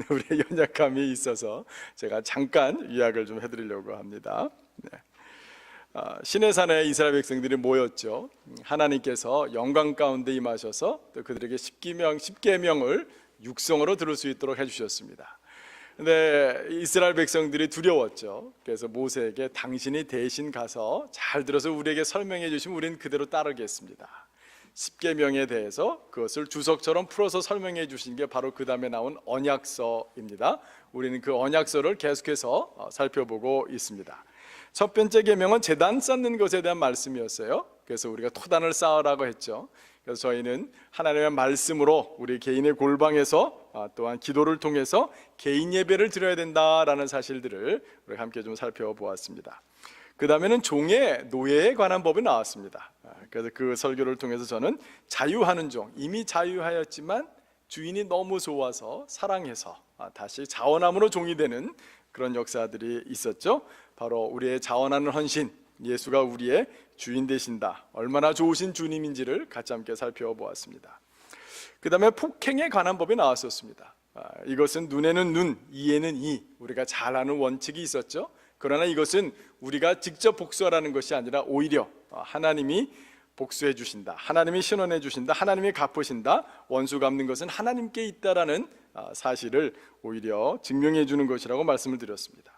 우리의 연약함이 있어서 제가 잠깐 요약을 좀 해드리려고 합니다. 시내산에 이스라엘 백성들이 모였죠. 하나님께서 영광 가운데 임하셔서 또 그들에게 십계명을 육성으로 들을 수 있도록 해주셨습니다. 근데 이스라엘 백성들이 두려웠죠. 그래서 모세에게 당신이 대신 가서 잘 들어서 우리에게 설명해 주시면 우리는 그대로 따르겠습니다. 십계명에 대해서 그것을 주석처럼 풀어서 설명해 주신 게 바로 그 다음에 나온 언약서입니다. 우리는 그 언약서를 계속해서 살펴보고 있습니다. 첫 번째 계명은 제단 쌓는 것에 대한 말씀이었어요. 그래서 우리가 토단을 쌓으라고 했죠. 그래서 저희는 하나님의 말씀으로 우리 개인의 골방에서 또한 기도를 통해서 개인 예배를 드려야 된다라는 사실들을 우리 함께 좀 살펴보았습니다. 그 다음에는 종의 노예에 관한 법이 나왔습니다. 그래서 그 설교를 통해서 저는 자유하는 종, 이미 자유하였지만 주인이 너무 좋아서 사랑해서 다시 자원함으로 종이 되는 그런 역사들이 있었죠. 바로 우리의 자원하는 헌신, 예수가 우리의 주인 되신다, 얼마나 좋으신 주님인지를 같이 함께 살펴보았습니다. 그 다음에 폭행에 관한 법이 나왔었습니다. 이것은 눈에는 눈, 이에는 이, 우리가 잘 아는 원칙이 있었죠. 그러나 이것은 우리가 직접 복수하라는 것이 아니라 오히려 하나님이 복수해 주신다, 하나님이 신원해 주신다, 하나님이 갚으신다, 원수 갚는 것은 하나님께 있다라는 사실을 오히려 증명해 주는 것이라고 말씀을 드렸습니다.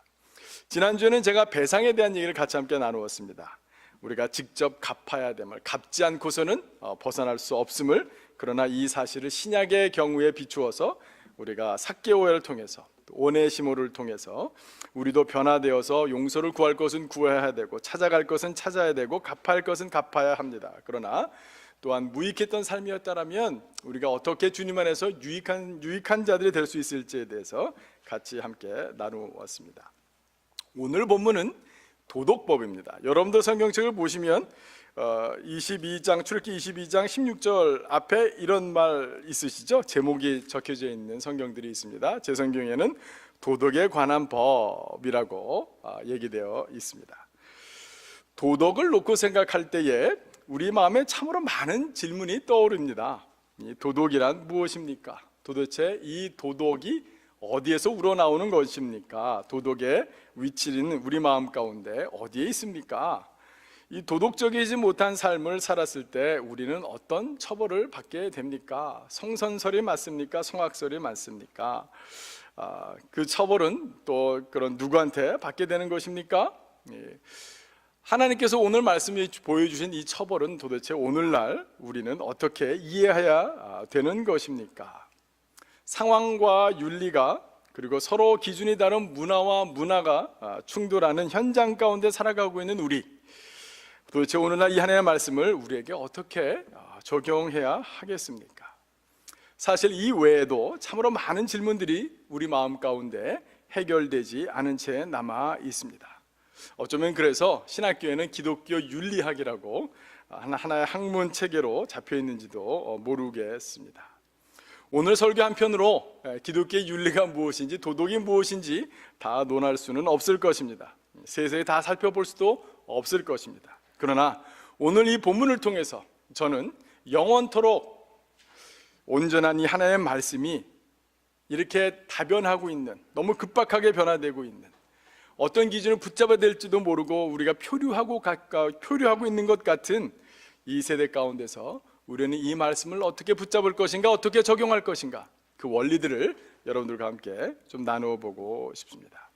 지난주에는 제가 배상에 대한 얘기를 같이 함께 나누었습니다. 우리가 직접 갚아야 됨을, 갚지 않고서는 벗어날 수 없음을, 그러나 이 사실을 신약의 경우에 비추어서 우리가 삭개오회를 통해서, 오네시모를 통해서 우리도 변화되어서 용서를 구할 것은 구해야 되고 찾아갈 것은 찾아야 되고 갚아야 할 것은 갚아야 합니다. 그러나 또한 무익했던 삶이었다면 우리가 어떻게 주님 안에서 유익한 자들이 될 수 있을지에 대해서 같이 함께 나누었습니다. 오늘 본문은 도덕법입니다. 여러분들 성경책을 보시면 22장 출애굽기 22장 16절 앞에 이런 말 있으시죠? 제목이 적혀져 있는 성경들이 있습니다. 제 성경에는 도덕에 관한 법이라고 얘기되어 있습니다. 도덕을 놓고 생각할 때에 우리 마음에 참으로 많은 질문이 떠오릅니다. 이 도덕이란 무엇입니까? 도대체 이 도덕이 어디에서 우러나오는 것입니까? 도덕의 위치는 우리 마음 가운데 어디에 있습니까? 이 도덕적이지 못한 삶을 살았을 때 우리는 어떤 처벌을 받게 됩니까? 성선설이 맞습니까? 성악설이 맞습니까? 그 처벌은 또 그런 누구한테 받게 되는 것입니까? 하나님께서 오늘 말씀에 보여주신 이 처벌은 도대체 오늘날 우리는 어떻게 이해해야 되는 것입니까? 상황과 윤리가 그리고 서로 기준이 다른 문화가 충돌하는 현장 가운데 살아가고 있는 우리, 도대체 오늘날 이 하나님의 말씀을 우리에게 어떻게 적용해야 하겠습니까? 사실 이 외에도 참으로 많은 질문들이 우리 마음 가운데 해결되지 않은 채 남아 있습니다. 어쩌면 그래서 신학교에는 기독교 윤리학이라고 하나의 학문 체계로 잡혀 있는지도 모르겠습니다. 오늘 설교 한편으로 기독교의 윤리가 무엇인지 도덕이 무엇인지 다 논할 수는 없을 것입니다. 세세히 다 살펴볼 수도 없을 것입니다. 그러나 오늘 이 본문을 통해서 저는 영원토록 온전한 이 하나님의 말씀이 이렇게 다변하고 있는, 너무 급박하게 변화되고 있는, 어떤 기준을 붙잡아야 될지도 모르고 우리가 표류하고 있는 것 같은 이 세대 가운데서 우리는 이 말씀을 어떻게 붙잡을 것인가, 어떻게 적용할 것인가, 그 원리들을 여러분들과 함께 좀 나누어 보고 싶습니다.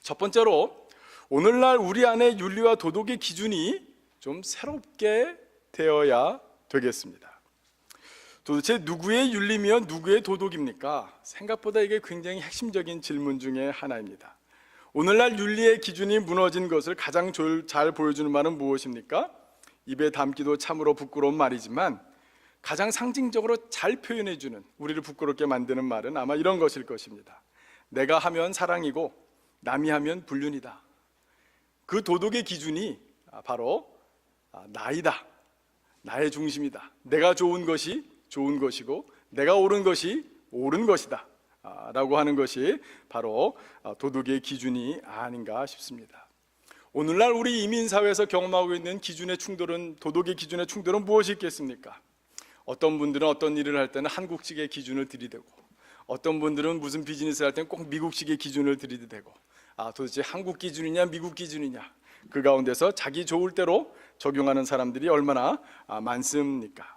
첫 번째로 오늘날 우리 안에 윤리와 도덕의 기준이 좀 새롭게 되어야 되겠습니다. 도대체 누구의 윤리며 누구의 도덕입니까? 생각보다 이게 굉장히 핵심적인 질문 중에 하나입니다. 오늘날 윤리의 기준이 무너진 것을 가장 잘 보여주는 말은 무엇입니까? 입에 담기도 참으로 부끄러운 말이지만 가장 상징적으로 잘 표현해주는, 우리를 부끄럽게 만드는 말은 아마 이런 것일 것입니다. 내가 하면 사랑이고 남이 하면 불륜이다. 그 도덕의 기준이 바로 나이다, 나의 중심이다, 내가 좋은 것이 좋은 것이고 내가 옳은 것이 옳은 것이다 라고 하는 것이 바로 도덕의 기준이 아닌가 싶습니다. 오늘날 우리 이민사회에서 경험하고 있는 기준의 충돌은, 도덕의 기준의 충돌은 무엇이 있겠습니까? 어떤 분들은 어떤 일을 할 때는 한국식의 기준을 들이대고, 어떤 분들은 무슨 비즈니스를 할 때는 꼭 미국식의 기준을 들이대고 도대체 한국 기준이냐 미국 기준이냐 그 가운데서 자기 좋을 대로 적용하는 사람들이 얼마나 많습니까?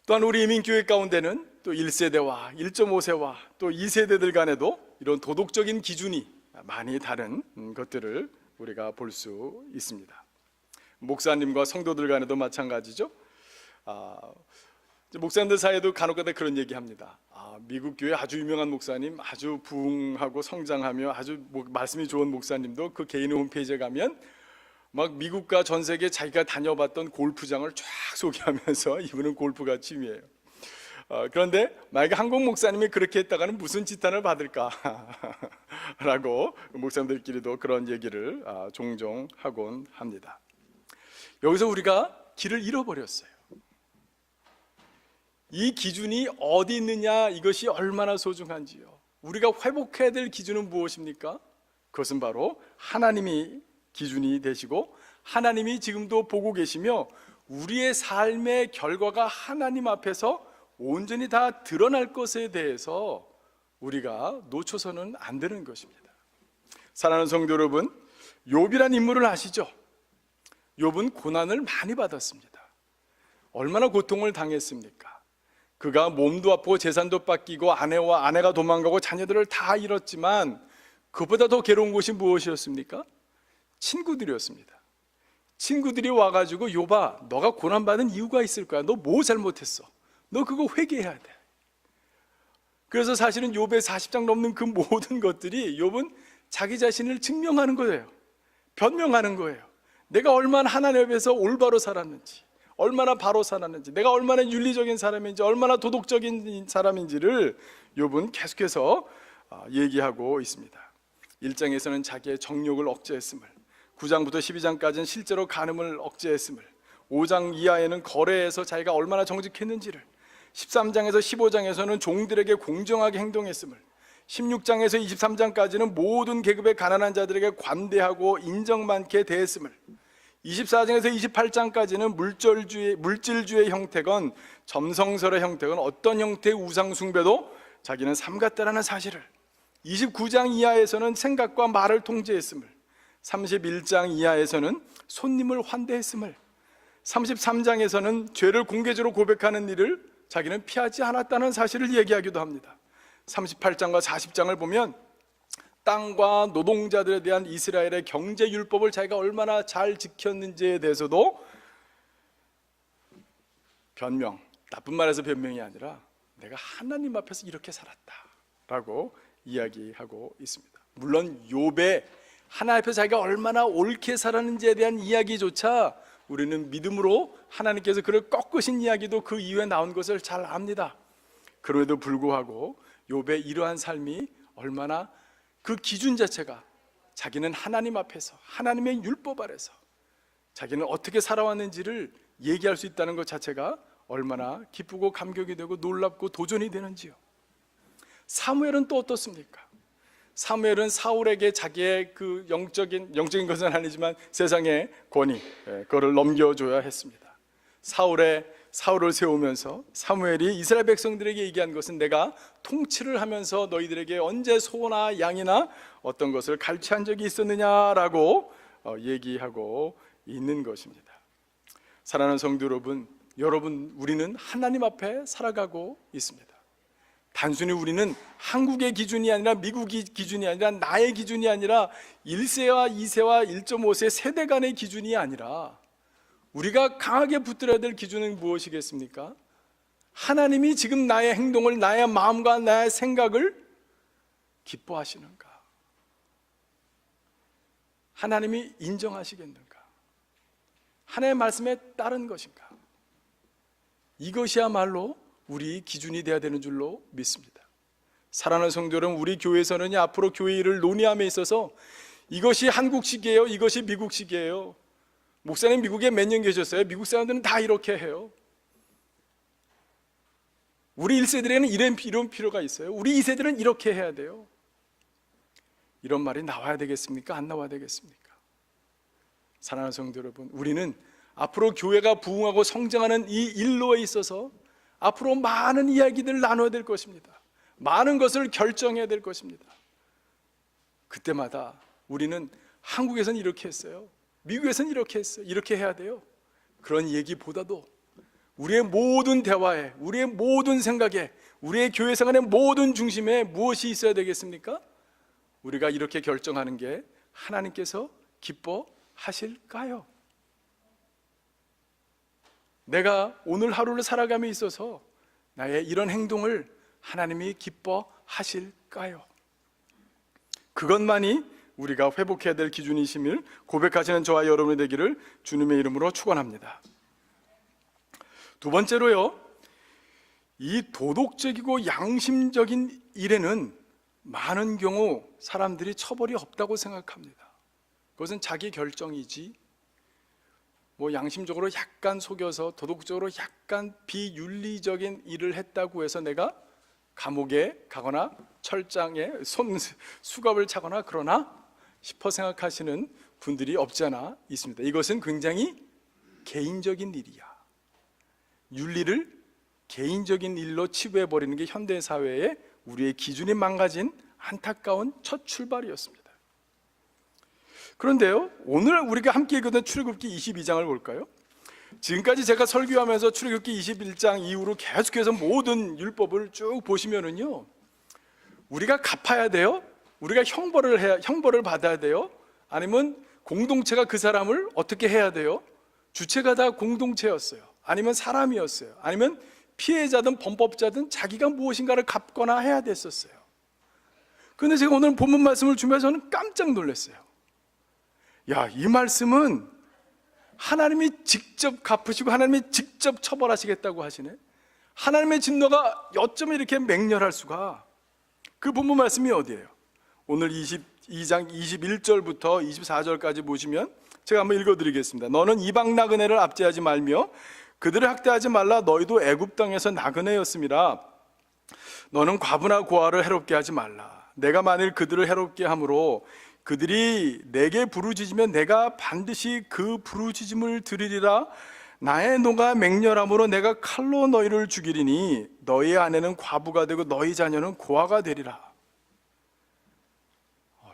또한 우리 이민교회 가운데는 또 1세대와 1.5세와 또 2세대들 간에도 이런 도덕적인 기준이 많이 다른 것들을 우리가 볼 수 있습니다. 목사님과 성도들 간에도 마찬가지죠. 목사님들 사이에도 간혹가다 그런 얘기합니다. 미국 교회 아주 유명한 목사님, 아주 부흥하고 성장하며 아주 말씀이 좋은 목사님도 그 개인의 홈페이지에 가면 막 미국과 전 세계 자기가 다녀봤던 골프장을 쫙 소개하면서 이분은 골프가 취미예요. 그런데 만약에 한국 목사님이 그렇게 했다가는 무슨 지탄을 받을까 라고 목사님들끼리도 그런 얘기를 종종 하곤 합니다. 여기서 우리가 길을 잃어버렸어요. 이 기준이 어디 있느냐, 이것이 얼마나 소중한지요. 우리가 회복해야 될 기준은 무엇입니까? 그것은 바로 하나님이 기준이 되시고 하나님이 지금도 보고 계시며 우리의 삶의 결과가 하나님 앞에서 온전히 다 드러날 것에 대해서 우리가 놓쳐서는 안 되는 것입니다. 사랑하는 성도 여러분, 욥이란 인물을 아시죠? 욥은 고난을 많이 받았습니다. 얼마나 고통을 당했습니까? 그가 몸도 아프고 재산도 뺏기고 아내가 도망가고 자녀들을 다 잃었지만 그보다 더 괴로운 것이 무엇이었습니까? 친구들이었습니다. 친구들이 와가지고 욥아, 너가 고난받은 이유가 있을 거야. 너 뭐 잘못했어? 너 그거 회개해야 돼. 그래서 사실은 욥의 40장 넘는 그 모든 것들이 욥은 자기 자신을 증명하는 거예요. 변명하는 거예요. 내가 얼마나 하나님 앞에서 올바로 살았는지, 얼마나 바로 살았는지, 내가 얼마나 윤리적인 사람인지, 얼마나 도덕적인 사람인지를 욥은 계속해서 얘기하고 있습니다. 1장에서는 자기의 정욕을 억제했음을, 9장부터 12장까지는 실제로 간음을 억제했음을, 5장 이하에는 거래에서 자기가 얼마나 정직했는지를, 13장에서 15장에서는 종들에게 공정하게 행동했음을, 16장에서 23장까지는 모든 계급의 가난한 자들에게 관대하고 인정 많게 대했음을, 24장에서 28장까지는 물질주의 형태건 점성설의 형태건 어떤 형태의 우상 숭배도 자기는 삼갔다라는 사실을, 29장 이하에서는 생각과 말을 통제했음을, 31장 이하에서는 손님을 환대했음을, 33장에서는 죄를 공개적으로 고백하는 일을 자기는 피하지 않았다는 사실을 얘기하기도 합니다. 38장과 40장을 보면 땅과 노동자들에 대한 이스라엘의 경제율법을 자기가 얼마나 잘 지켰는지에 대해서도 변명, 나쁜 말에서 변명이 아니라 내가 하나님 앞에서 이렇게 살았다라고 이야기하고 있습니다. 물론 욥의 하나님 앞에서 자기가 얼마나 옳게 살았는지에 대한 이야기조차 우리는 믿음으로 하나님께서 그를 꺾으신 이야기도 그 이후에 나온 것을 잘 압니다. 그럼에도 불구하고 욥의 이러한 삶이 얼마나 그 기준 자체가 자기는 하나님 앞에서 하나님의 율법 아래서 자기는 어떻게 살아왔는지를 얘기할 수 있다는 것 자체가 얼마나 기쁘고 감격이 되고 놀랍고 도전이 되는지요. 사무엘은 또 어떻습니까? 사무엘은 사울에게 자기의 그 영적인 것은 아니지만 세상의 권위, 그거를 넘겨줘야 했습니다. 사울을 세우면서 사무엘이 이스라엘 백성들에게 얘기한 것은 내가 통치를 하면서 너희들에게 언제 소나 양이나 어떤 것을 갈취한 적이 있었느냐라고 얘기하고 있는 것입니다. 사랑하는 성도 여러분, 우리는 하나님 앞에 살아가고 있습니다. 단순히 우리는 한국의 기준이 아니라 미국의 기준이 아니라 나의 기준이 아니라 1세와 2세와 1.5세 세대 간의 기준이 아니라 우리가 강하게 붙들어야 될 기준은 무엇이겠습니까? 하나님이 지금 나의 행동을, 나의 마음과 나의 생각을 기뻐하시는가? 하나님이 인정하시겠는가? 하나님의 말씀에 따른 것인가? 이것이야말로 우리 기준이 되어야 되는 줄로 믿습니다. 사랑하는 성도 여러분, 우리 교회에서는 앞으로 교회 일을 논의함에 있어서 이것이 한국식이에요, 이것이 미국식이에요. 목사님 미국에 몇 년 계셨어요? 미국 사람들은 다 이렇게 해요. 우리 1세들에는 이런 필요가 있어요. 우리 2세들은 이렇게 해야 돼요. 이런 말이 나와야 되겠습니까? 안 나와야 되겠습니까? 사랑하는 성도 여러분, 우리는 앞으로 교회가 부흥하고 성장하는 이 일로에 있어서 앞으로 많은 이야기들을 나눠야 될 것입니다. 많은 것을 결정해야 될 것입니다. 그때마다 우리는 한국에서는 이렇게 했어요, 미국에서는 이렇게 했어요, 이렇게 해야 돼요, 그런 얘기보다도 우리의 모든 대화에, 우리의 모든 생각에, 우리의 교회 생활의 모든 중심에 무엇이 있어야 되겠습니까? 우리가 이렇게 결정하는 게 하나님께서 기뻐하실까요? 내가 오늘 하루를 살아감에 있어서 나의 이런 행동을 하나님이 기뻐하실까요? 그것만이 우리가 회복해야 될 기준이심을 고백하시는 저와 여러분이 되기를 주님의 이름으로 축원합니다. 두 번째로요, 이 도덕적이고 양심적인 일에는 많은 경우 사람들이 처벌이 없다고 생각합니다. 그것은 자기 결정이지, 양심적으로 약간 속여서 도덕적으로 약간 비윤리적인 일을 했다고 해서 내가 감옥에 가거나 철장에 수갑을 차거나 그러나 싶어 생각하시는 분들이 없지 않아 있습니다. 이것은 굉장히 개인적인 일이야. 윤리를 개인적인 일로 치부해버리는 게 현대사회의 우리의 기준이 망가진 안타까운 첫 출발이었습니다. 그런데요, 오늘 우리가 함께 읽었던 출애굽기 22장을 볼까요? 지금까지 제가 설교하면서 출애굽기 21장 이후로 계속해서 모든 율법을 쭉 보시면은요, 우리가 갚아야 돼요? 우리가 형벌을 받아야 돼요? 아니면 공동체가 그 사람을 어떻게 해야 돼요? 주체가 다 공동체였어요. 아니면 사람이었어요. 아니면 피해자든 범법자든 자기가 무엇인가를 갚거나 해야 됐었어요. 그런데 제가 오늘 본문 말씀을 주면서 저는 깜짝 놀랐어요. 야, 이 말씀은 하나님이 직접 갚으시고 하나님이 직접 처벌하시겠다고 하시네. 하나님의 진노가 어쩌면 이렇게 맹렬할 수가. 그 본문 말씀이 어디예요? 오늘 22장 21절부터 24절까지 보시면 제가 한번 읽어드리겠습니다. 너는 이방 나그네를 압제하지 말며 그들을 학대하지 말라. 너희도 애굽 땅에서 나그네였음이라. 너는 과부나 고아를 해롭게 하지 말라. 내가 만일 그들을 해롭게 함으로 그들이 내게 부르짖으면 내가 반드시 그 부르짖음을 들으리라. 나의 노가 맹렬함으로 내가 칼로 너희를 죽이리니 너희 아내는 과부가 되고 너희 자녀는 고아가 되리라.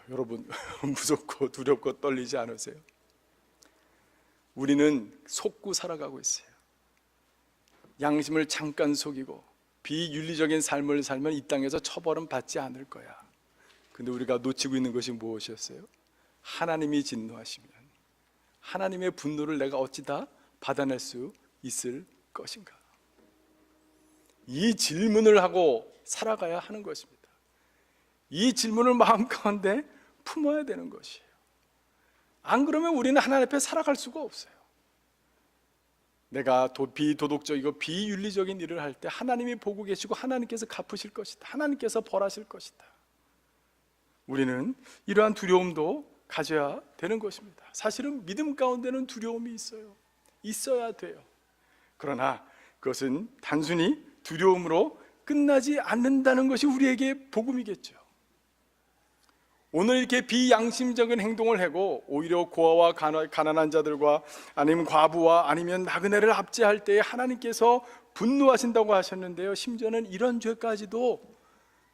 여러분, 무섭고 두렵고 떨리지 않으세요? 우리는 속고 살아가고 있어요. 양심을 잠깐 속이고 비윤리적인 삶을 살면 이 땅에서 처벌은 받지 않을 거야. 근데 우리가 놓치고 있는 것이 무엇이었어요? 하나님이 진노하시면 하나님의 분노를 내가 어찌 다 받아낼 수 있을 것인가? 이 질문을 하고 살아가야 하는 것입니다. 이 질문을 마음 가운데 품어야 되는 것이에요. 안 그러면 우리는 하나님 앞에 살아갈 수가 없어요. 내가 비도덕적이고 비윤리적인 일을 할 때 하나님이 보고 계시고 하나님께서 갚으실 것이다. 하나님께서 벌하실 것이다. 우리는 이러한 두려움도 가져야 되는 것입니다. 사실은 믿음 가운데는 두려움이 있어요. 있어야 돼요. 그러나 그것은 단순히 두려움으로 끝나지 않는다는 것이 우리에게 복음이겠죠. 오늘 이렇게 비양심적인 행동을 하고 오히려 고아와 가난한 자들과 아니면 과부와 아니면 나그네를 압제할 때에 하나님께서 분노하신다고 하셨는데요, 심지어는 이런 죄까지도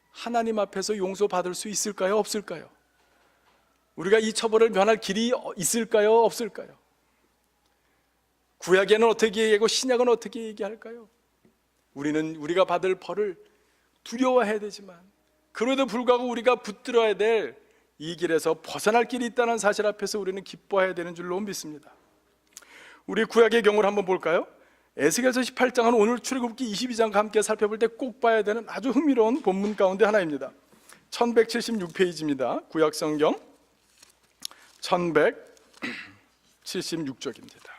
하나님 앞에서 용서받을 수 있을까요? 없을까요? 우리가 이 처벌을 면할 길이 있을까요? 없을까요? 구약에는 어떻게 얘기하고 신약은 어떻게 얘기할까요? 우리는 우리가 받을 벌을 두려워해야 되지만 그럼에도 불구하고 우리가 붙들어야 될 이 길에서 벗어날 길이 있다는 사실 앞에서 우리는 기뻐해야 되는 줄로 믿습니다. 우리 구약의 경우를 한번 볼까요? 에스겔서 18장은 오늘 출애굽기 22장과 함께 살펴볼 때 꼭 봐야 되는 아주 흥미로운 본문 가운데 하나입니다. 1176페이지입니다. 구약 성경 1176쪽입니다.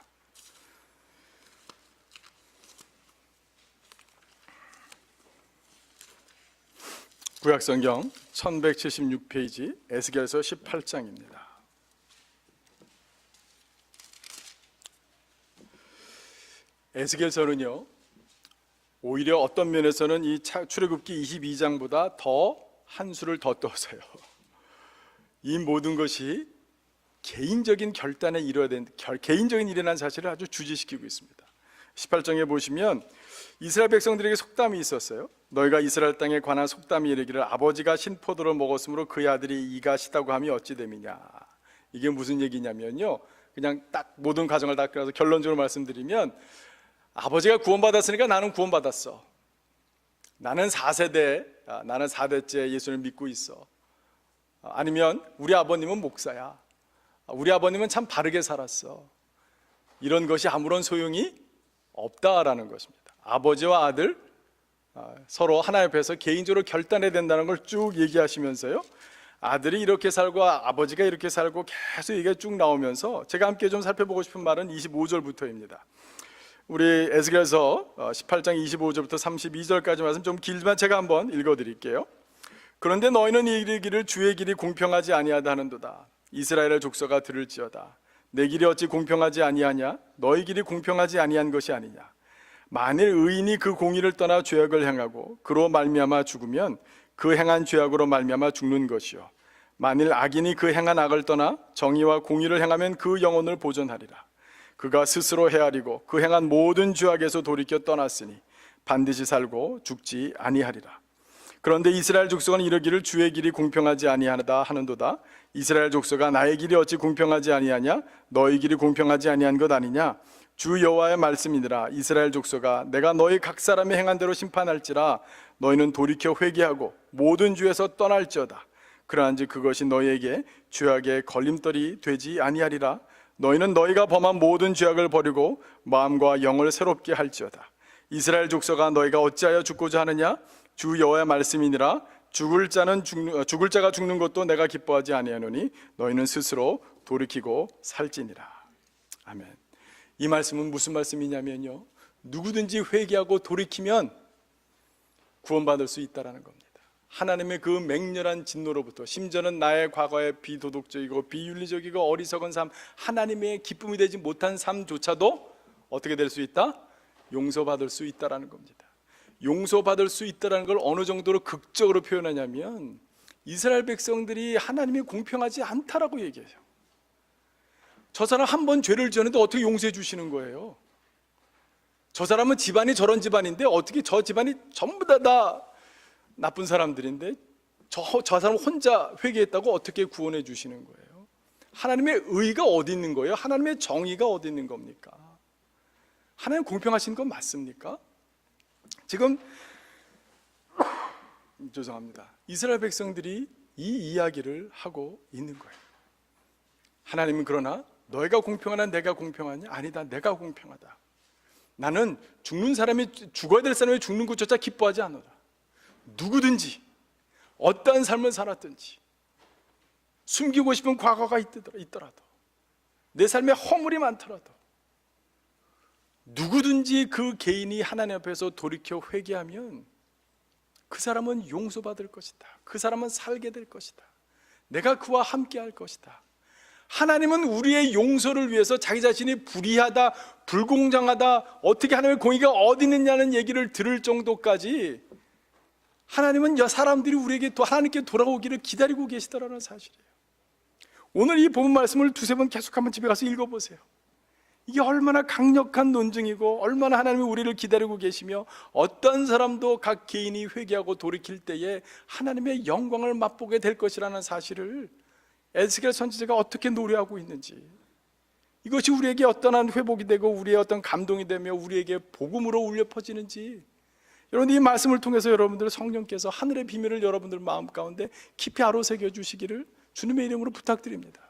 구약 성경 1176페이지 에스겔서 18장입니다. 에스겔서는요, 오히려 어떤 면에서는 이 출애굽기 22장보다 더 한 수를 더 떠서요, 이 모든 것이 개인적인 결단에 이뤄야 되는 개인적인 일이라는 사실을 아주 주지시키고 있습니다. 18장에 보시면 이스라엘 백성들에게 속담이 있었어요. 너희가 이스라엘 땅에 관한 속담이 이르기를 아버지가 신포도를 먹었으므로 그의 아들이 이가 시다고 함이 어찌 됨이냐. 이게 무슨 얘기냐면요, 그냥 딱 모든 가정을 다 그래서 결론적으로 말씀드리면, 아버지가 구원받았으니까 나는 구원받았어. 나는 4대째 예수를 믿고 있어. 아니면 우리 아버님은 목사야. 우리 아버님은 참 바르게 살았어. 이런 것이 아무런 소용이 없다라는 것입니다. 아버지와 아들 서로 하나님 앞에서 개인적으로 결단해야 된다는 걸 쭉 얘기하시면서요, 아들이 이렇게 살고 아버지가 이렇게 살고 계속 이게 쭉 나오면서 제가 함께 좀 살펴보고 싶은 말은 25절부터입니다. 우리 에스겔서 18장 25절부터 32절까지 말씀 좀 길지만 제가 한번 읽어드릴게요. 그런데 너희는 이르기를 주의 길이 공평하지 아니하다 하는도다. 이스라엘의 족속아 들을지어다. 내 길이 어찌 공평하지 아니하냐? 너희 길이 공평하지 아니한 것이 아니냐? 만일 의인이 그 공의를 떠나 죄악을 행하고 그로 말미암아 죽으면 그 행한 죄악으로 말미암아 죽는 것이요, 만일 악인이 그 행한 악을 떠나 정의와 공의를 행하면 그 영혼을 보존하리라. 그가 스스로 헤아리고 그 행한 모든 죄악에서 돌이켜 떠났으니 반드시 살고 죽지 아니하리라. 그런데 이스라엘 족속은 이르기를 주의 길이 공평하지 아니하다 하는도다. 이스라엘 족속아 나의 길이 어찌 공평하지 아니하냐? 너희 길이 공평하지 아니한 것 아니냐? 주 여호와의 말씀이니라. 이스라엘 족속아 내가 너희 각 사람이 행한 대로 심판할지라. 너희는 돌이켜 회개하고 모든 죄에서 떠날지어다. 그러한즉 그것이 너희에게 죄악의 걸림돌이 되지 아니하리라. 너희는 너희가 범한 모든 죄악을 버리고 마음과 영을 새롭게 할지어다. 이스라엘 족속아 너희가 어찌하여 죽고자 하느냐? 주 여호와의 말씀이니라. 죽을 자가 죽는 것도 내가 기뻐하지 아니하노니 너희는 스스로 돌이키고 살지니라. 아멘. 이 말씀은 무슨 말씀이냐면요, 누구든지 회개하고 돌이키면 구원받을 수 있다는 겁니다. 하나님의 그 맹렬한 진노로부터, 심지어는 나의 과거의 비도덕적이고 비윤리적이고 어리석은 삶, 하나님의 기쁨이 되지 못한 삶조차도 어떻게 될 수 있다? 용서받을 수 있다는 겁니다. 용서받을 수 있다는 걸 어느 정도로 극적으로 표현하냐면, 이스라엘 백성들이 하나님이 공평하지 않다라고 얘기해요. 저 사람 한 번 죄를 지었는데 어떻게 용서해 주시는 거예요? 저 사람은 집안이 저런 집안인데 어떻게 저 집안이 전부 다 나쁜 사람들인데 저 사람 혼자 회개했다고 어떻게 구원해 주시는 거예요? 하나님의 의가 어디 있는 거예요? 하나님의 정의가 어디 있는 겁니까? 하나님 공평하신 건 맞습니까? 지금 죄송합니다. 이스라엘 백성들이 이 이야기를 하고 있는 거예요. 하나님은 그러나 너희가 공평하나 내가 공평하냐? 아니다, 내가 공평하다. 나는 죽어야 될 사람이 죽는 것조차 기뻐하지 않노라. 누구든지 어떠한 삶을 살았든지 숨기고 싶은 과거가 있더라도 내 삶에 허물이 많더라도 누구든지 그 개인이 하나님 앞에서 돌이켜 회개하면 그 사람은 용서받을 것이다. 그 사람은 살게 될 것이다. 내가 그와 함께 할 것이다. 하나님은 우리의 용서를 위해서 자기 자신이 불의하다, 불공정하다, 어떻게 하나님의 공의가 어디 있느냐는 얘기를 들을 정도까지 하나님은 사람들이 우리에게 또 하나님께 돌아오기를 기다리고 계시다라는 사실이에요. 오늘 이 본문 말씀을 두세 번 계속 한번 집에 가서 읽어보세요. 이게 얼마나 강력한 논증이고 얼마나 하나님이 우리를 기다리고 계시며 어떤 사람도 각 개인이 회개하고 돌이킬 때에 하나님의 영광을 맛보게 될 것이라는 사실을 에스겔 선지자가 어떻게 노래하고 있는지, 이것이 우리에게 어떠한 회복이 되고 우리의 어떤 감동이 되며 우리에게 복음으로 울려 퍼지는지, 여러분 이 말씀을 통해서 여러분들 성령께서 하늘의 비밀을 여러분들 마음 가운데 깊이 아로새겨 주시기를 주님의 이름으로 부탁드립니다.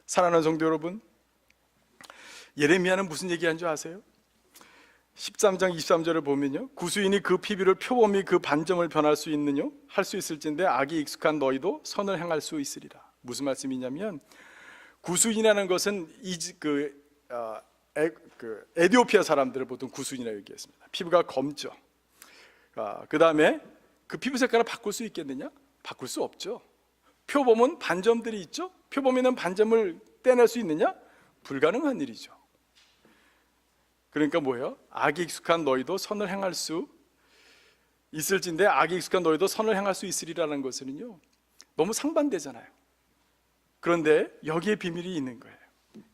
사랑하는 성도 여러분, 예레미야는 무슨 얘기한 줄 아세요? 13장 23절을 보면요, 구수인이 그 피비를 표범이 그 반점을 변할 수 있느냐? 할 수 있을진데 악이 익숙한 너희도 선을 행할 수 있으리라. 무슨 말씀이냐면, 구수인이라는 것은 에티오피아 사람들을 보통 구수인이라고 얘기했습니다. 피부가 검죠. 그 다음에 그 피부 색깔을 바꿀 수 있겠느냐? 바꿀 수 없죠. 표범은 반점들이 있죠. 표범에는 반점을 떼낼 수 있느냐? 불가능한 일이죠. 그러니까 뭐예요? 악이 익숙한 너희도 선을 행할 수 있을진데 악이 익숙한 너희도 선을 행할 수 있으리라는 것은요, 너무 상반되잖아요. 그런데 여기에 비밀이 있는 거예요.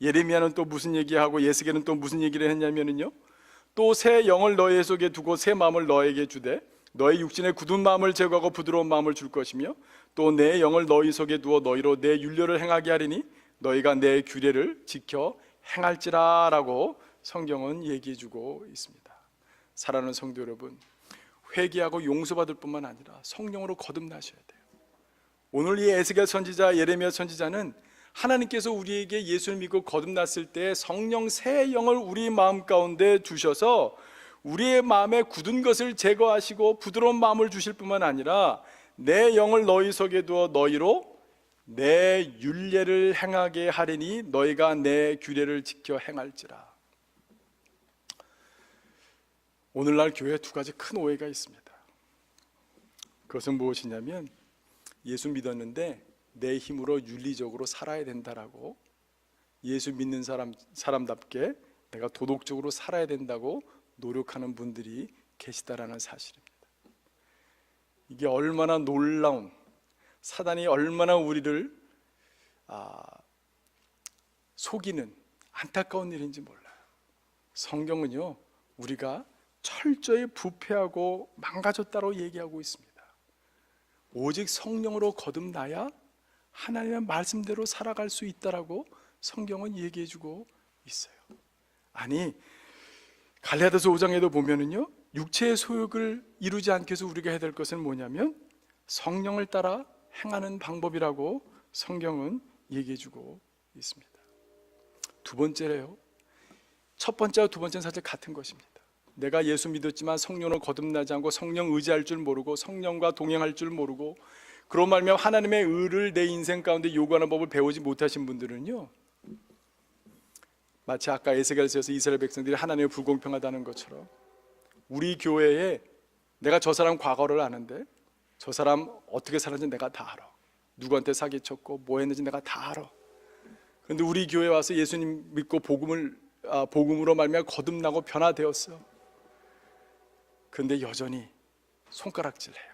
예레미야는 또 무슨 얘기하고 예스겔은 또 무슨 얘기를 했냐면요, 또 새 영을 너희 속에 두고 새 마음을 너에게 주되 너희 육신의 굳은 마음을 제거하고 부드러운 마음을 줄 것이며 또 내 영을 너희 속에 두어 너희로 내 율례를 행하게 하리니 너희가 내 규례를 지켜 행할지라 라고 성경은 얘기해 주고 있습니다. 사랑하는 성도 여러분, 회개하고 용서받을 뿐만 아니라 성령으로 거듭나셔야 돼요. 오늘 이 에스겔 선지자, 예레미야 선지자는 하나님께서 우리에게 예수를 믿고 거듭났을 때 성령 새 영을 우리 마음 가운데 주셔서 우리의 마음에 굳은 것을 제거하시고 부드러운 마음을 주실 뿐만 아니라 내 영을 너희 속에 두어 너희로 내 율례를 행하게 하리니 너희가 내 규례를 지켜 행할지라. 오늘날 교회에 두 가지 큰 오해가 있습니다. 그것은 무엇이냐면 예수 믿었는데 내 힘으로 윤리적으로 살아야 된다라고, 예수 믿는 사람답게 내가 도덕적으로 살아야 된다고 노력하는 분들이 계시다라는 사실입니다. 이게 얼마나 놀라운, 사단이 얼마나 우리를 속이는 안타까운 일인지 몰라요. 성경은요, 우리가 철저히 부패하고 망가졌다고 얘기하고 있습니다. 오직 성령으로 거듭나야 하나님의 말씀대로 살아갈 수 있다라고 성경은 얘기해주고 있어요. 아니, 갈라디아서 5장에도 보면은요, 육체의 소욕을 이루지 않기 위해서 우리가 해야 될 것은 뭐냐면 성령을 따라 행하는 방법이라고 성경은 얘기해주고 있습니다. 두 번째래요. 첫 번째와 두 번째는 사실 같은 것입니다. 내가 예수 믿었지만 성령으로 거듭나지 않고 성령 의지할 줄 모르고 성령과 동행할 줄 모르고 그런 말미암아 하나님의 의를 내 인생 가운데 요구하는 법을 배우지 못하신 분들은요, 마치 아까 에스겔서에서 이스라엘 백성들이 하나님의 불공평하다는 것처럼 우리 교회에 내가 저 사람 과거를 아는데 저 사람 어떻게 살았는지 내가 다 알아. 누구한테 사기쳤고 뭐 했는지 내가 다 알아. 그런데 우리 교회에 와서 예수님 믿고 복음으로 말미암아 거듭나고 변화되었어. 그런데 여전히 손가락질해요.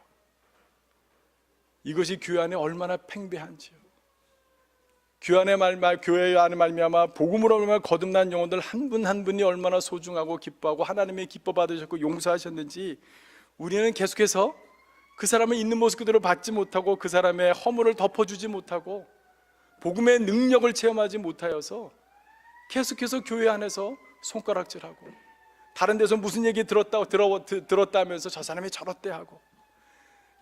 이것이 교회 안에 얼마나 팽배한지요. 교회 안에 말미암아 복음으로 말미암아 거듭난 영혼들 한 분 한 분이 얼마나 소중하고 기뻐하고 하나님의 기뻐 받으셨고 용서하셨는지 우리는 계속해서 그 사람을 있는 모습 그대로 받지 못하고 그 사람의 허물을 덮어주지 못하고 복음의 능력을 체험하지 못하여서 계속해서 교회 안에서 손가락질하고 다른 데서 무슨 얘기 들었다 하면서 저 사람이 저렇대 하고,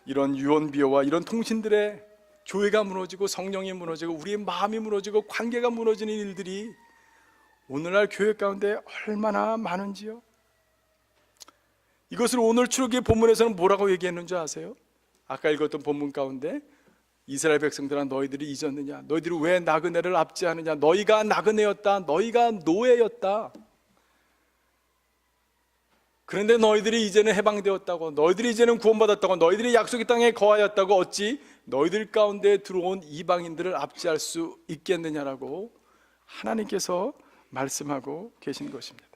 이런 유언비어와 이런 통신들에 교회가 무너지고 성령이 무너지고 우리의 마음이 무너지고 관계가 무너지는 일들이 오늘날 교회 가운데 얼마나 많은지요. 이것을 오늘 출애굽기 본문에서는 뭐라고 얘기했는 줄 아세요? 아까 읽었던 본문 가운데 이스라엘 백성들아 너희들이 잊었느냐, 너희들이 왜 나그네를 압제하느냐, 너희가 나그네였다, 너희가 노예였다. 그런데 너희들이 이제는 해방되었다고, 너희들이 이제는 구원받았다고, 너희들이 약속의 땅에 거하였다고 어찌 너희들 가운데 들어온 이방인들을 압제할 수 있겠느냐라고 하나님께서 말씀하고 계신 것입니다.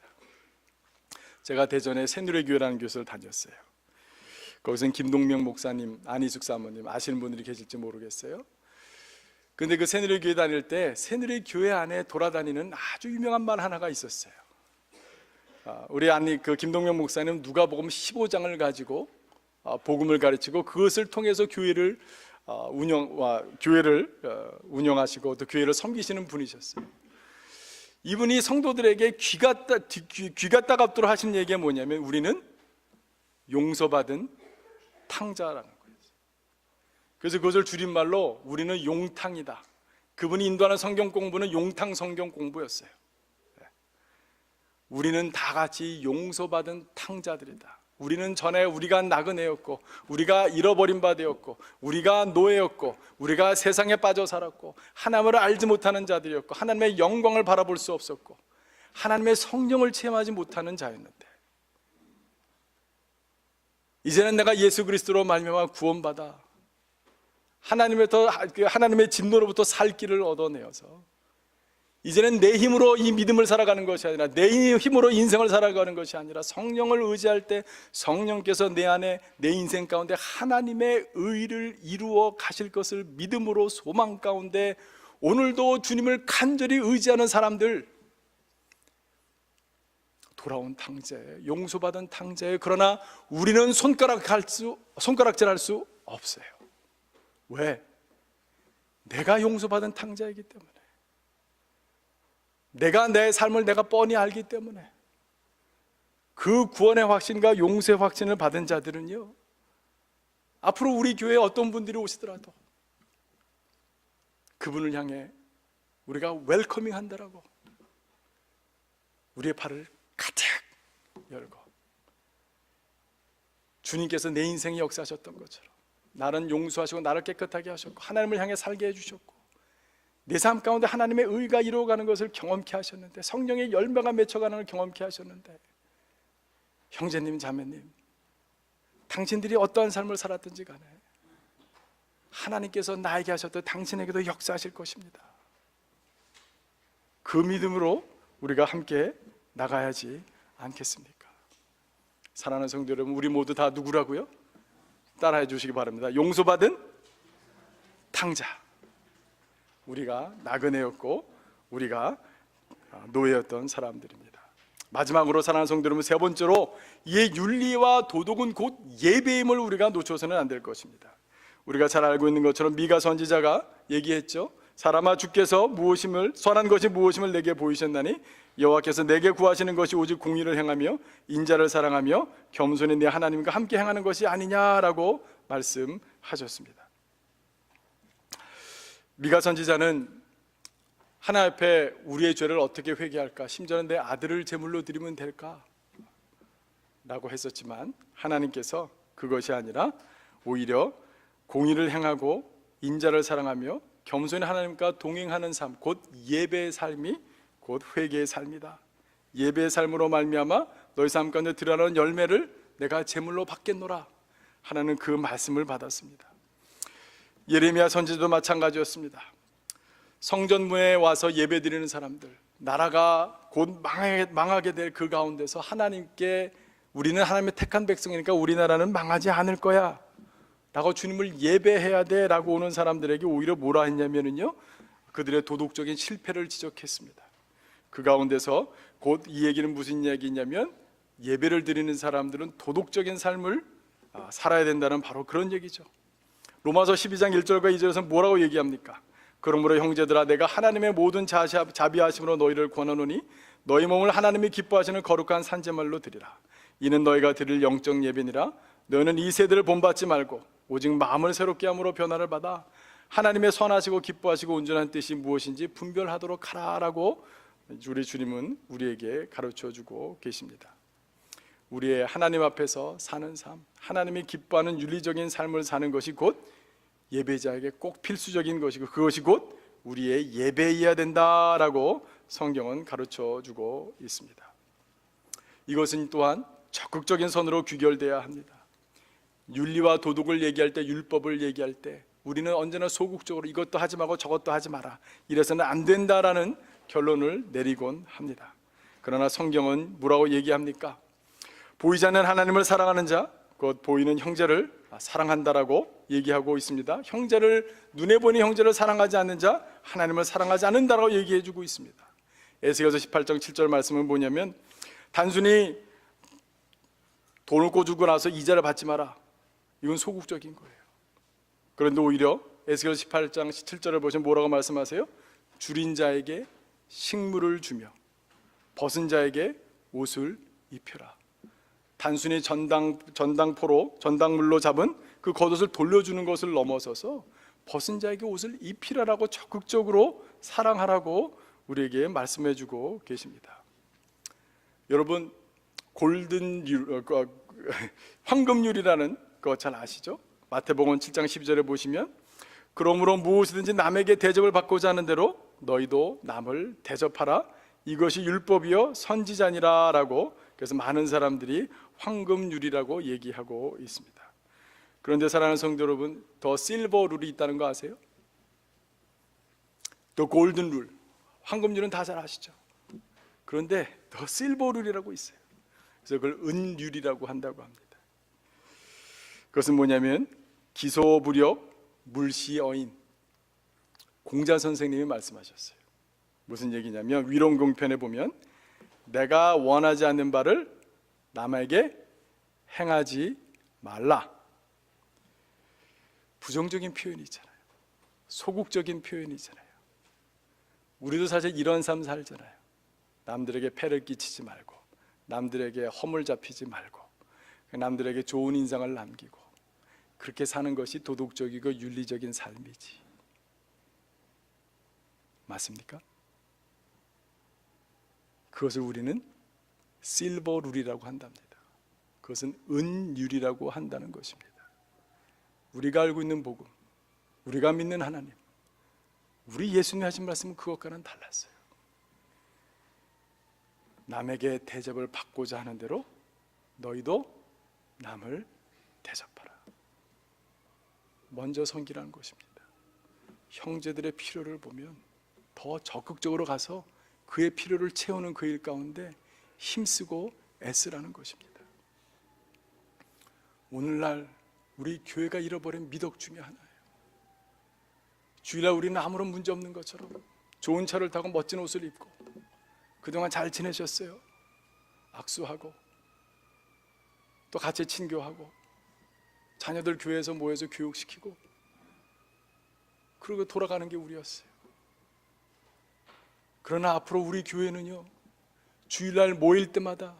제가 대전에 새누리교회라는 교회를 다녔어요. 거기서는 김동명 목사님, 안희숙 사모님 아시는 분들이 계실지 모르겠어요. 근데 그 새누리교회 다닐 때 새누리교회 안에 돌아다니는 아주 유명한 말 하나가 있었어요. 우리 그 김동명 목사님 누가복음 15장을 가지고 복음을 가르치고 그것을 통해서 교회를 운영하시고 또 교회를 섬기시는 분이셨어요. 이분이 성도들에게 귀가 따갑도록 하신 얘기가 뭐냐면 우리는 용서받은 탕자라는 거예요. 그래서 그것을 줄임말로 우리는 용탕이다. 그분이 인도하는 성경 공부는 용탕 성경 공부였어요. 우리는 다 같이 용서받은 탕자들이다. 우리는 전에 우리가 나그네였고 우리가 잃어버린 바 되었고 우리가 노예였고 우리가 세상에 빠져 살았고 하나님을 알지 못하는 자들이었고 하나님의 영광을 바라볼 수 없었고 하나님의 성령을 체험하지 못하는 자였는데 이제는 내가 예수 그리스도로 말미암아 구원받아 하나님의 진노로부터 살 길을 얻어내어서 이제는 내 힘으로 이 믿음을 살아가는 것이 아니라 내 힘으로 인생을 살아가는 것이 아니라 성령을 의지할 때 성령께서 내 안에 내 인생 가운데 하나님의 의를 이루어 가실 것을 믿음으로 소망 가운데 오늘도 주님을 간절히 의지하는 사람들, 돌아온 탕자예요. 용서받은 탕자예요. 그러나 우리는 손가락질할 수 없어요. 왜? 내가 용서받은 탕자이기 때문에, 내가 내 삶을 내가 뻔히 알기 때문에. 그 구원의 확신과 용서의 확신을 받은 자들은요, 앞으로 우리 교회에 어떤 분들이 오시더라도 그분을 향해 우리가 웰커밍 한다라고 우리의 팔을 가득 열고, 주님께서 내 인생에 역사하셨던 것처럼 나는 용서하시고 나를 깨끗하게 하셨고 하나님을 향해 살게 해주셨고 내 삶 가운데 하나님의 의가 이루어가는 것을 경험케 하셨는데, 성령의 열매가 맺혀가는 걸 경험케 하셨는데, 형제님 자매님, 당신들이 어떠한 삶을 살았든지 간에 하나님께서 나에게 하셨듯 당신에게도 역사하실 것입니다. 그 믿음으로 우리가 함께 나가야지 않겠습니까? 사랑하는 성도 여러분, 우리 모두 다 누구라고요? 따라해 주시기 바랍니다. 용서받은 탕자. 우리가 나그네였고 우리가 노예였던 사람들입니다. 마지막으로 사랑하는 성도 여러분, 세 번째로 이의 윤리와 도덕은 곧 예배임을 우리가 놓쳐서는 안 될 것입니다. 우리가 잘 알고 있는 것처럼 미가 선지자가 얘기했죠. 사람아, 주께서 무엇임을, 선한 것이 무엇임을 내게 보이셨나니 여호와께서 내게 구하시는 것이 오직 공의를 행하며 인자를 사랑하며 겸손히 내 하나님과 함께 행하는 것이 아니냐라고 말씀하셨습니다. 미가 선지자는 하나님 앞에 우리의 죄를 어떻게 회개할까, 심지어는 내 아들을 제물로 드리면 될까 라고 했었지만, 하나님께서 그것이 아니라 오히려 공의를 행하고 인자를 사랑하며 겸손히 하나님과 동행하는 삶, 곧 예배의 삶이 곧 회개의 삶이다. 예배의 삶으로 말미암아 너희 삶 가운데 드러나는 열매를 내가 제물로 받겠노라 하나는 그 말씀을 받았습니다. 예레미야 선지자도 마찬가지였습니다. 성전문에 와서 예배드리는 사람들, 나라가 곧 망하게 될 그 가운데서 하나님께, 우리는 하나님의 택한 백성이니까 우리나라는 망하지 않을 거야 라고 주님을 예배해야 돼 라고 오는 사람들에게 오히려 뭐라 했냐면요, 그들의 도덕적인 실패를 지적했습니다. 그 가운데서 곧 이 얘기는 무슨 이야기냐면, 예배를 드리는 사람들은 도덕적인 삶을 살아야 된다는 바로 그런 얘기죠. 로마서 12장 1절과 2절에서 뭐라고 얘기합니까? 그러므로 형제들아, 내가 하나님의 모든 자비하심으로 너희를 권하노니 너희 몸을 하나님이 기뻐하시는 거룩한 산제물로 드리라. 이는 너희가 드릴 영적 예배니라. 너희는 이 세대를 본받지 말고 오직 마음을 새롭게 함으로 변화를 받아 하나님의 선하시고 기뻐하시고 온전한 뜻이 무엇인지 분별하도록 하라라고 우리 주님은 우리에게 가르쳐주고 계십니다. 우리의 하나님 앞에서 사는 삶, 하나님이 기뻐하는 윤리적인 삶을 사는 것이 곧 예배자에게 꼭 필수적인 것이고, 그것이 곧 우리의 예배여야 된다라고 성경은 가르쳐주고 있습니다. 이것은 또한 적극적인 선으로 귀결되어야 합니다. 윤리와 도덕을 얘기할 때, 율법을 얘기할 때 우리는 언제나 소극적으로 이것도 하지 말고 저것도 하지 마라, 이래서는 안 된다라는 결론을 내리곤 합니다. 그러나 성경은 뭐라고 얘기합니까? 보이지 않는 하나님을 사랑하는 자, 곧 보이는 형제를 사랑한다라고 얘기하고 있습니다. 형제를, 눈에 보이는 형제를 사랑하지 않는 자, 하나님을 사랑하지 않는다라고 얘기해주고 있습니다. 에스겔서 18장 7절 말씀은 뭐냐면, 단순히 돈을 꿔주고 나서 이자를 받지 마라, 이건 소극적인 거예요. 그런데 오히려 에스겔서 18장 7절을 보시면 뭐라고 말씀하세요? 줄인 자에게 식물을 주며 벗은 자에게 옷을 입혀라. 단순히 전당물로 잡은 그 겉옷을 돌려주는 것을 넘어서서 벗은 자에게 옷을 입히라라고 적극적으로 사랑하라고 우리에게 말씀해주고 계십니다. 여러분, 황금률이라는 거 잘 아시죠? 마태복음 7장 12절에 보시면, 그러므로 무엇이든지 남에게 대접을 받고자 하는 대로 너희도 남을 대접하라, 이것이 율법이요 선지자니라 라고, 그래서 많은 사람들이 황금률이라고 얘기하고 있습니다. 그런데 사랑하는 성도 여러분, 더 실버 룰이 있다는 거 아세요? 더 골든 룰, 황금률은 다 잘 아시죠? 그런데 더 실버 룰이라고 있어요. 그래서 그걸 은률이라고 한다고 합니다. 그것은 뭐냐면, 기소부력 물시어인, 공자 선생님이 말씀하셨어요. 무슨 얘기냐면, 위론공편에 보면 내가 원하지 않는 바를 남에게 행하지 말라. 부정적인 표현이잖아요. 소극적인 표현이잖아요. 우리도 사실 이런 삶 살잖아요. 남들에게 폐를 끼치지 말고, 남들에게 허물 잡히지 말고, 남들에게 좋은 인상을 남기고, 그렇게 사는 것이 도덕적이고 윤리적인 삶이지. 맞습니까? 그것을 우리는 실버 룰이라고 한답니다. 그것은 은율이라고 한다는 것입니다. 우리가 알고 있는 복음, 우리가 믿는 하나님, 우리 예수님이 하신 말씀은 그것과는 달랐어요. 남에게 대접을 받고자 하는 대로 너희도 남을 대접하라. 먼저 섬기라는 것입니다. 형제들의 필요를 보면 더 적극적으로 가서 그의 필요를 채우는 그 일 가운데 힘쓰고 애쓰라는 것입니다. 오늘날 우리 교회가 잃어버린 미덕 중에 하나예요. 주일날 우리는 아무런 문제 없는 것처럼 좋은 차를 타고 멋진 옷을 입고 그동안 잘 지내셨어요? 악수하고 또 같이 친교하고 자녀들 교회에서 모여서 교육시키고 그러고 돌아가는 게 우리였어요. 그러나 앞으로 우리 교회는요, 주일날 모일 때마다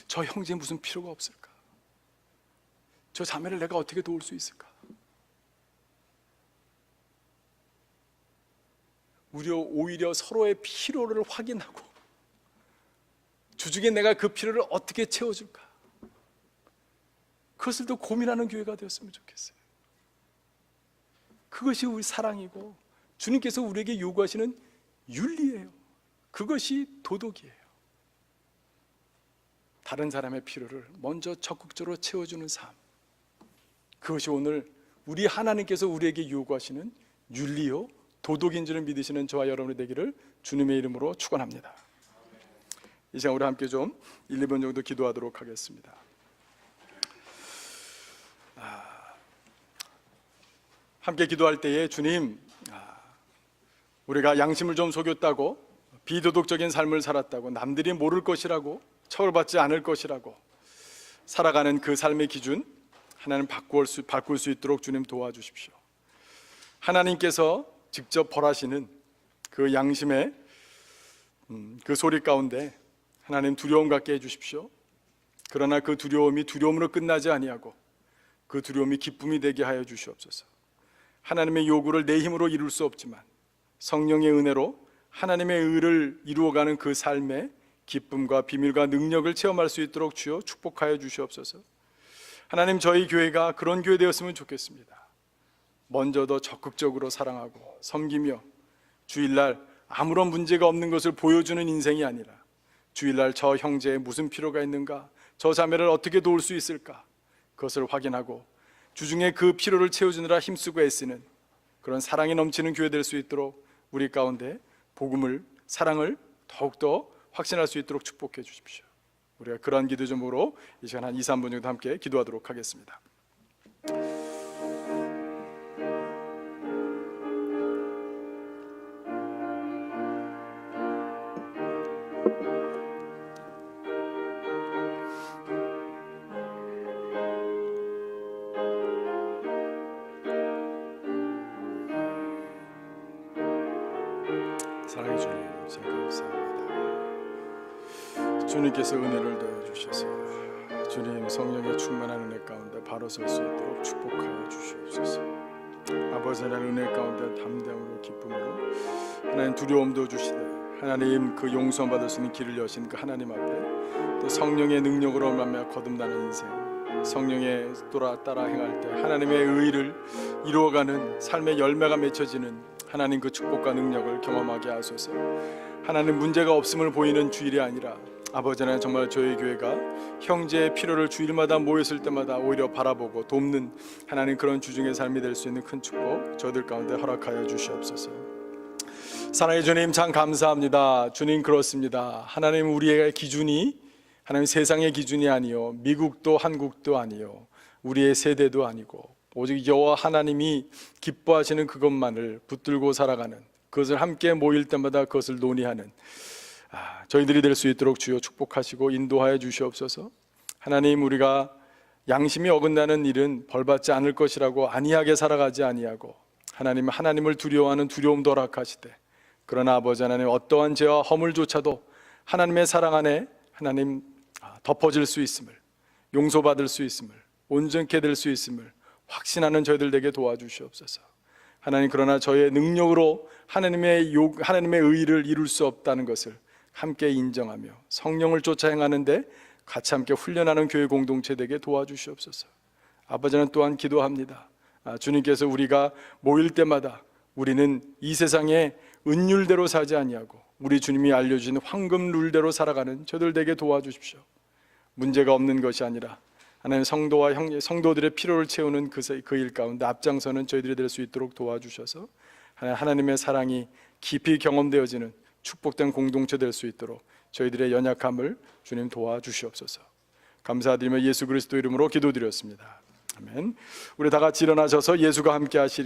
저 형제 무슨 필요가 없을까? 저 자매를 내가 어떻게 도울 수 있을까? 오히려 서로의 필요를 확인하고 주중에 내가 그 필요를 어떻게 채워줄까? 그것을 더 고민하는 교회가 되었으면 좋겠어요. 그것이 우리 사랑이고 주님께서 우리에게 요구하시는 윤리예요. 그것이 도덕이에요. 다른 사람의 필요를 먼저 적극적으로 채워주는 삶, 그것이 오늘 우리 하나님께서 우리에게 요구하시는 윤리요 도덕인 줄을 믿으시는 저와 여러분이 되기를 주님의 이름으로 축원합니다. 이 시간 우리 함께 좀 1, 2분 정도 기도하도록 하겠습니다. 함께 기도할 때에 주님, 우리가 양심을 좀 속였다고, 비도덕적인 삶을 살았다고, 남들이 모를 것이라고, 처벌받지 않을 것이라고 살아가는 그 삶의 기준 하나님 바꿀 수 있도록 주님 도와주십시오. 하나님께서 직접 벌하시는 그 양심의 그 소리 가운데 하나님 두려움 갖게 해주십시오. 그러나 그 두려움이 두려움으로 끝나지 아니하고 그 두려움이 기쁨이 되게 하여 주시옵소서. 하나님의 요구를 내 힘으로 이룰 수 없지만 성령의 은혜로 하나님의 의를 이루어가는 그 삶의 기쁨과 비밀과 능력을 체험할 수 있도록 주여 축복하여 주시옵소서. 하나님, 저희 교회가 그런 교회 되었으면 좋겠습니다. 먼저 더 적극적으로 사랑하고 섬기며 주일날 아무런 문제가 없는 것을 보여주는 인생이 아니라 주일날 저 형제에 무슨 필요가 있는가, 저 자매를 어떻게 도울 수 있을까, 그것을 확인하고 주중에 그 필요를 채워주느라 힘쓰고 애쓰는 그런 사랑이 넘치는 교회 될 수 있도록 우리 가운데 복음을, 사랑을 더욱더 확신할 수 있도록 축복해 주십시오. 우리가 그러한 기도 제목으로 이 시간 한 2, 3분 정도 함께 기도하도록 하겠습니다. 사랑해 주님, 참 감사합니다. 주님께서 은혜를 더해 주셔서 주님 성령의 충만한 은혜 가운데 바로 설 수 있도록 축복하여 주시옵소서. 아버지 하나님, 은혜 가운데 담대함으로 기쁨으로 하나님 두려움도 주시되 하나님 그 용서 받을 수 있는 길을 여신 그 하나님 앞에 또 성령의 능력으로 말미암아 거듭나는 인생, 성령의 따라 행할 때 하나님의 의를 이루어가는 삶의 열매가 맺혀지는 하나님 그 축복과 능력을 경험하게 하소서. 하나님, 문제가 없음을 보이는 주일이 아니라 아버지 하나님, 정말 저희 교회가 형제의 필요를 주일마다 모였을 때마다 오히려 바라보고 돕는 하나님 그런 주중의 삶이 될 수 있는 큰 축복 저들 가운데 허락하여 주시옵소서. 사랑의 주님, 참 감사합니다. 주님, 그렇습니다. 하나님, 우리의 기준이 하나님 세상의 기준이 아니요 미국도 한국도 아니요 우리의 세대도 아니고 오직 여호와 하나님이 기뻐하시는 그것만을 붙들고 살아가는, 그것을 함께 모일 때마다 그것을 논의하는 저희들이 될 수 있도록 주여 축복하시고 인도하여 주시옵소서. 하나님, 우리가 양심이 어긋나는 일은 벌받지 않을 것이라고 안이하게 살아가지 아니하고 하나님을 두려워하는 두려움도 허락하시되, 그러나 아버지 하나님, 어떠한 죄와 허물조차도 하나님의 사랑 안에 하나님 덮어질 수 있음을, 용서받을 수 있음을, 온전케 될 수 있음을 확신하는 저희들 되게 도와주시옵소서. 하나님, 그러나 저의 능력으로 하나님의 의를 이룰 수 없다는 것을 함께 인정하며 성령을 쫓아 행하는데 같이 함께 훈련하는 교회 공동체 되게 도와주시옵소서. 아버지는 또한 기도합니다. 주님께서 우리가 모일 때마다 우리는 이 세상에 은율대로 사지 아니하고 우리 주님이 알려주신 황금 룰대로 살아가는 저들 되게 도와주십시오. 문제가 없는 것이 아니라 하나님, 성도와 성도들의 필요를 채우는 그 일 가운데 앞장서는 저희들이 될 수 있도록 도와주셔서 하나님의 사랑이 깊이 경험되어지는 축복된 공동체 될 수 있도록 저희들의 연약함을 주님 도와주시옵소서. 감사드리며 예수 그리스도 이름으로 기도드렸습니다. 아멘. 우리 다 같이 일어나셔서 예수가 함께 하실